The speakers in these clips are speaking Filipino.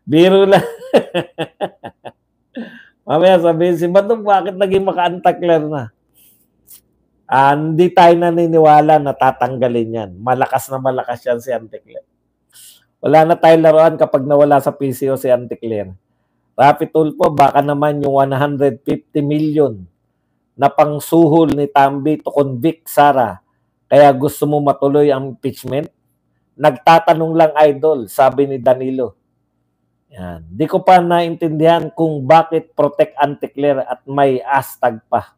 Biro lang. Mamaya sabihin si Badong, bakit naging maka-antakler na? Hindi tayo naniniwala na tatanggalin yan. Malakas na malakas yan si Anticler. Wala na tayong laruan kapag nawala sa PCO si Anticler. Rapi Tulfo, baka naman yung 150 million na pangsuhol ni Tambi to convict Sara. Kaya gusto mo matuloy ang impeachment? Nagtatanong lang, idol, sabi ni Danilo. Yan. Di ko pa naintindihan kung bakit protect Anticler at may hashtag pa.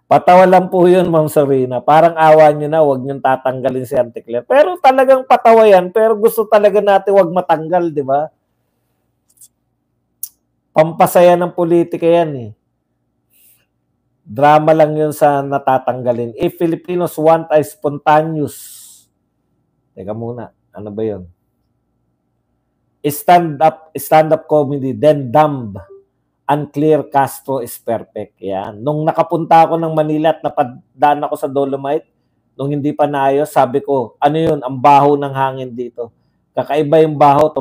Patawa lang po yun, Ma'am Serena. Parang awa nyo na, huwag nyo tatanggalin si Anticler. Pero talagang patawa yan, pero gusto talaga natin huwag matanggal, di ba? Pampasaya ng politika yan eh. Drama lang yun sa natatanggalin. If Filipinos want a spontaneous, teka muna, ano ba yun? Stand-up comedy, then dumb. Unclear Castro is perfect. Yan. Nung nakapunta ako ng Manila at napadaan ako sa Dolomite, nung hindi pa naayos, sabi ko, ano yun, ang baho ng hangin dito. Kakaiba yung baho,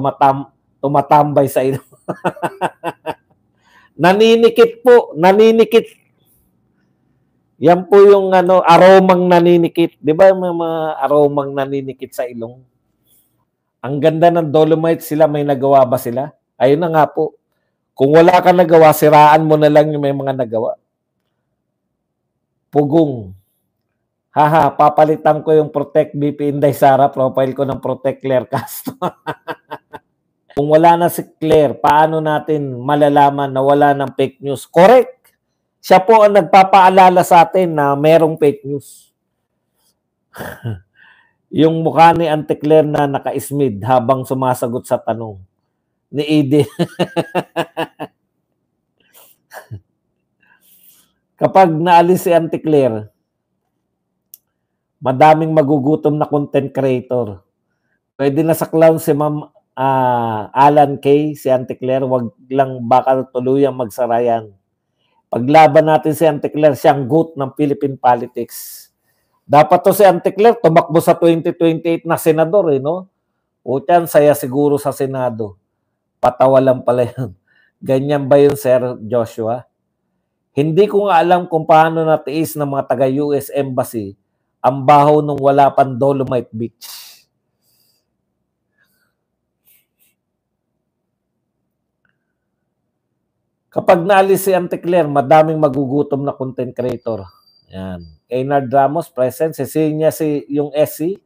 tumatambay sa ilo. Naninikit po, naninikit. Yan po yung aromang naninikit. Di ba yung mga aromang naninikit sa ilong? Ang ganda ng Dolomite sila, may nagawa ba sila? Ayun na nga po. Kung wala ka nagawa, siraan mo na lang yung may mga nagawa. Pugong. Haha, papalitan ko yung Protect BP Inday Sara, profile ko ng Protect Claire Castro. Kung wala na si Claire, paano natin malalaman na wala ng fake news? Correct. Siya po ang nagpapaalala sa atin na merong fake news. Yung mukha ni Auntie Claire na naka-ismid habang sumasagot sa tanong ni Eden. Kapag naalis si Auntie Claire, madaming magugutom na content creator. Pwede na sa clown si Ma'am Alan Kay, si Auntie Claire, wag lang baka tuluyang magsarayan. Paglaban natin si Auntie Claire, siyang goat ng Philippine politics. Dapat to si Auntie Claire, tumakbo sa 2028 na senador, no? O yan, saya siguro sa Senado. Patawa lang pala yun. Ganyan ba yun, Sir Joshua? Hindi ko nga alam kung paano natiis ng mga taga-US Embassy ang baho nung wala pang Dolomite Beach. Kapag naalis si Auntie Claire, madaming magugutom na content creator. Yan. Eynard Ramos, present. Sisihin niya yung SC.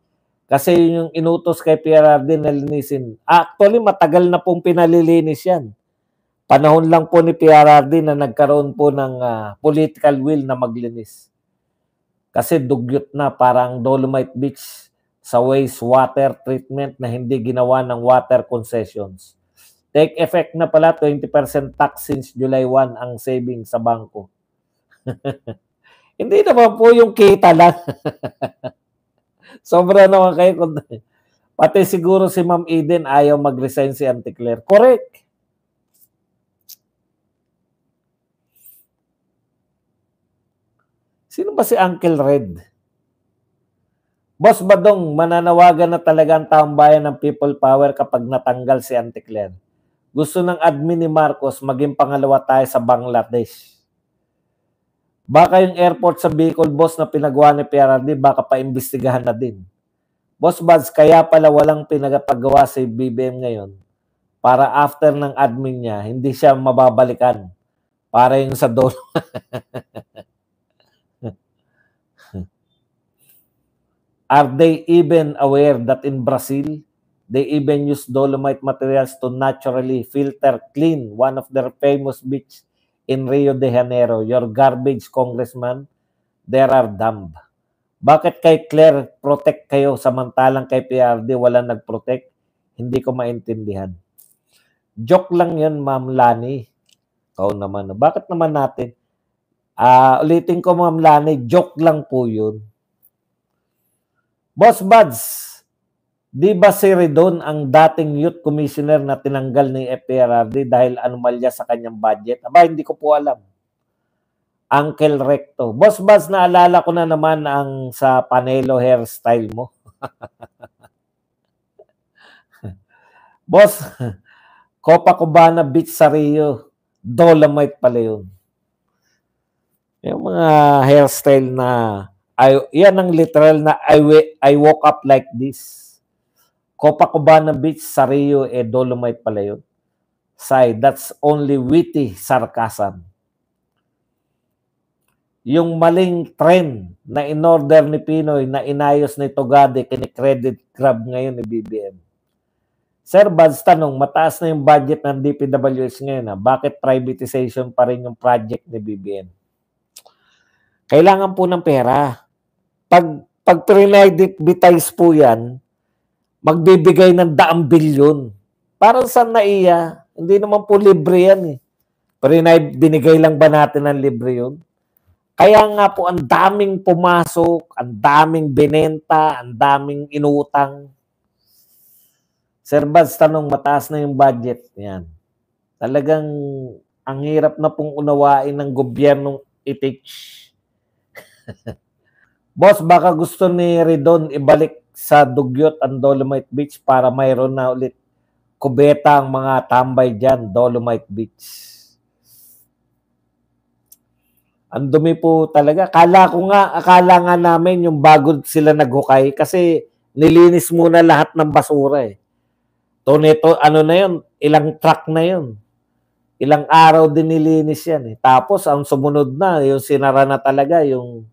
Kasi yung inutos kay PRRD na linisin. Actually, matagal na pong pinalilinis yan. Panahon lang po ni PRRD na nagkaroon po ng political will na maglinis. Kasi dugyot na parang Dolomite Beach sa wastewater treatment na hindi ginawa ng water concessions. Take effect na pala, 20% tax since July 1 ang saving sa bangko. Hindi naman po yung kita lang. Sobra naman kayo. Pati siguro si Ma'am Eden ayaw mag-resign si Auntie Claire. Correct. Sino ba si Uncle Red? Boss Badong, mananawagan na talaga ang taong bayan ng people power kapag natanggal si Auntie Claire. Gusto ng admin ni Marcos maging pangalawa tayo sa Bangladesh. Baka yung airport sa Bicol, boss, na pinagawa ni PRRD, baka paimbestigahan na din. Boss Buds, kaya pala walang pinagpagawa si BBM ngayon para after ng admin niya, hindi siya mababalikan. Para yung sa dolo. Are they even aware that in Brazil, they even use dolomite materials to naturally filter clean one of their famous beaches in Rio de Janeiro? Your garbage, congressman, there are dumb. Bakit kay Claire protect kayo samantalang kay PRD wala nag-protect? Hindi ko maintindihan. Joke lang yun, Ma'am Lani. Ikaw naman. Bakit naman natin? Ulitin ko, Ma'am Lani, joke lang po yun. Boss Buds, di ba si Redon ang dating youth commissioner na tinanggal ni PRRD dahil anomalya sa kanyang budget? Aba, hindi ko po alam. Uncle Recto. Boss Buds, naalala ko na naman ang sa Panelo hairstyle mo. Boss, Copacabana Beach sa Rio, Dolomite pala yun. Yung mga hairstyle na, yan ang literal na I woke up like this. Copacabana Beach sa Rio, Dolomite pala yun. Say, that's only witty sarcasm. Yung maling trend na in-order ni Pinoy na inayos ni Togade, kini-credit grab ngayon ni BBM. Sir Bads, tanong, mataas na yung budget ng DPWH ngayon. Bakit privatization pa rin yung project ni BBM? Kailangan po ng pera. Pag privatize po yan, magbibigay ng 100 bilyon. Parang saan naiya? Hindi naman po libre yan eh. Pero binigay lang ba natin ng libre yun? Kaya nga po ang daming pumasok, ang daming binenta, ang daming inutang. Sir Bads, tanong, mataas na yung budget. Yan. Talagang ang hirap na pong unawain ng gobyernong i-teach. Boss, baka gusto ni Ridon ibalik sa Dugyot ang Dolomite Beach para mayroon na ulit kubeta ang mga tambay dyan, Dolomite Beach. Ang dumi po talaga. Akala nga namin yung bago sila naghukay kasi nilinis muna lahat ng basura eh. Neto, ano na yun, ilang truck na yun. Ilang araw din nilinis yan eh. Tapos ang sumunod na, yung sinara na talaga, yung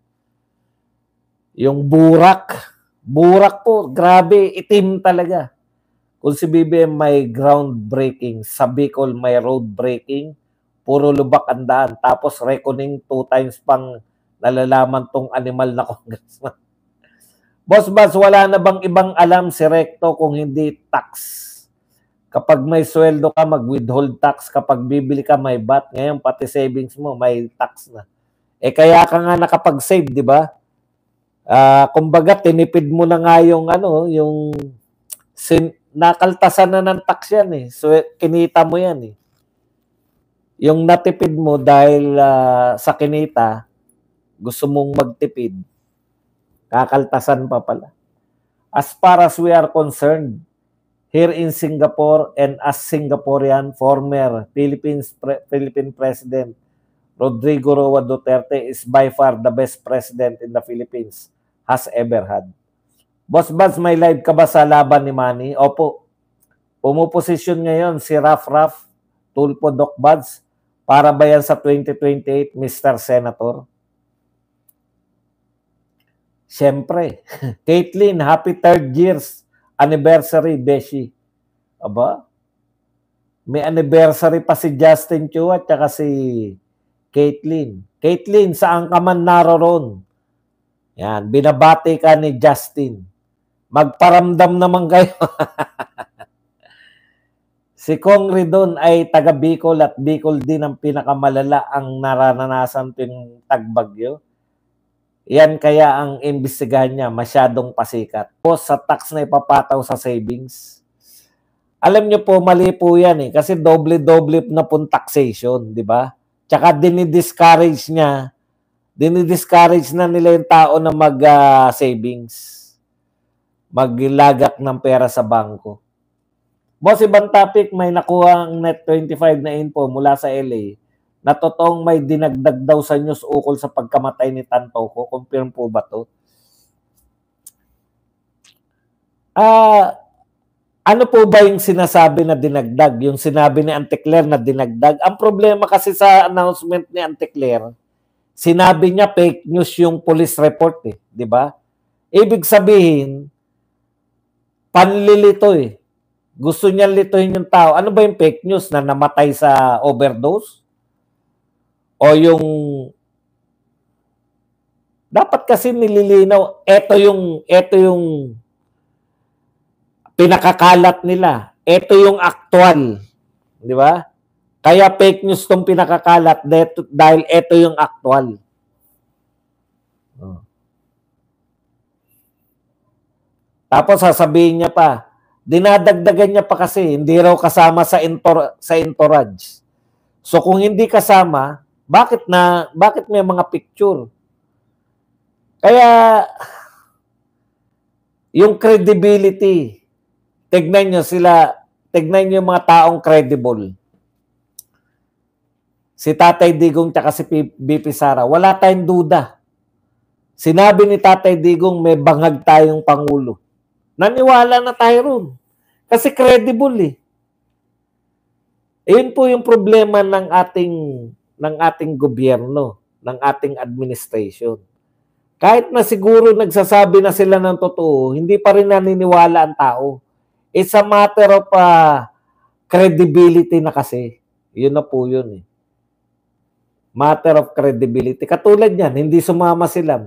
burak. Burak po, grabe, itim talaga. Kung si BBM may groundbreaking, sa Bicol may road breaking, puro lubak ang daan. Tapos reckoning 2 times pang nalalaman tong animal na congressman. Boss Bas, wala na bang ibang alam si Recto kung hindi tax? Kapag may sweldo ka, mag-withhold tax. Kapag bibili ka, may VAT. Ngayon, pati savings mo, may tax na. Kaya ka nga nakapag-save, di ba? Kumbaga, tinipid mo na nga yung nakaltasan na ng tax yan eh. So, kinita mo yan eh. Yung natipid mo dahil sa kinita, gusto mong magtipid, kakaltasan pa pala. As far as we are concerned, here in Singapore and as Singaporean, former Philippine President Rodrigo Roa Duterte is by far the best president in the Philippines has ever had. Boss Bads, may live ka ba sa laban ni Manny? Opo. Pumuposisyon ngayon si Raf Tulpo Doc Bads para ba yan sa 2028, Mr. Senator? Siyempre. Caitlyn, happy 3rd years anniversary, Beshi. Aba? May anniversary pa si Justin Chu at saka si Caitlyn. Caitlyn, saan ka man naroon? Yan, binabati ka ni Justin. Magparamdam naman kayo. Si Kong Ridon ay taga Bicol at Bicol din ang pinakamalala ang naranasan tuwing tagbagyo. Yan kaya ang imbestigahan niya, masyadong pasikat. Po sa tax na ipapataw sa savings. Alam niyo po, mali po yan eh. Kasi doble-doble na pong taxation, di ba? Tsaka dinidiscourage na nila yung tao na mag-savings. Maglagak ng pera sa bangko. Boss, ibang topic, may nakuha ang Net25 na info mula sa LA na totoong may dinagdag daw sa news ukol sa pagkamatay ni Tantoco. Confirm po ba to? Ano po ba yung sinasabi na dinagdag? Yung sinabi ni Auntie Claire na dinagdag? Ang problema kasi sa announcement ni Auntie Claire, sinabi niya fake news yung police report eh. Di ba? Ibig sabihin, panlilito eh. Gusto niya lituhin yung tao. Ano ba yung fake news na namatay sa overdose? O yung dapat kasi nililinaw, ito yung pinakakalat nila. Ito yung actual. Di ba? Kaya fake news tong pinakakalat dahil ito yung actual. Tapos sasabihin niya pa, dinadagdagan niya pa kasi hindi raw kasama sa entourage. So kung hindi kasama, bakit may mga picture? Kaya yung credibility Tignan nyo sila, tignan nyo yung mga taong credible. Si Tatay Digong tsaka si BP Sara, wala tayong duda. Sinabi ni Tatay Digong may bangag tayong Pangulo. Naniwala na tayo ron. Kasi credible eh. Ayun po yung problema ng ating gobyerno, ng ating administration. Kahit na siguro nagsasabi na sila ng totoo, hindi pa rin naniniwala ang tao. It's a matter of credibility na kasi. Yun na po yun eh. Matter of credibility. Katulad yan, hindi sumama sila.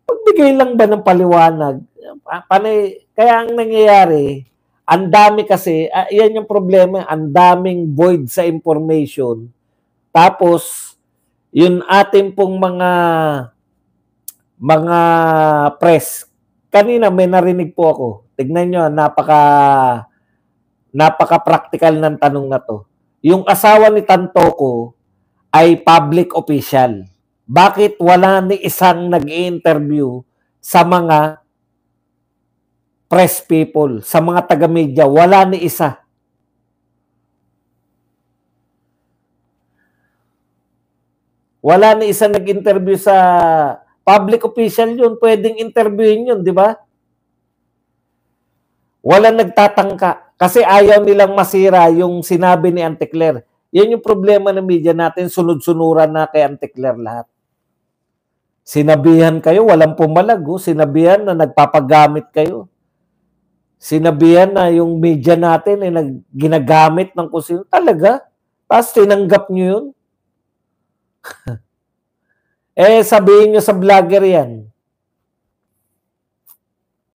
Pagbigay lang ba ng paliwanag? Kaya ang nangyayari, ang dami kasi, yan yung problema, ang daming void sa information. Tapos, yun ating pong mga press. Kanina may narinig po ako. Tignan nyo, napaka-practical ng tanong na to. Yung asawa ni Tantoco ay public official. Bakit wala ni isang nag-i-interview sa mga press people, sa mga taga-media? Wala ni isa. Wala ni isa nag-interview sa public official yun. Pwedeng interviewin yun, di ba? Wala nagtatangka. Kasi ayaw nilang masira yung sinabi ni Auntie Claire. Yan yung problema ng media natin, sunod-sunuran na kay Auntie Claire lahat. Sinabihan kayo, walang pumalag. Sinabihan na nagpapagamit kayo. Sinabihan na yung media natin ay ginagamit ng kusino. Talaga? Tapos tinanggap nyo yun? Sabihin nyo sa vlogger yan.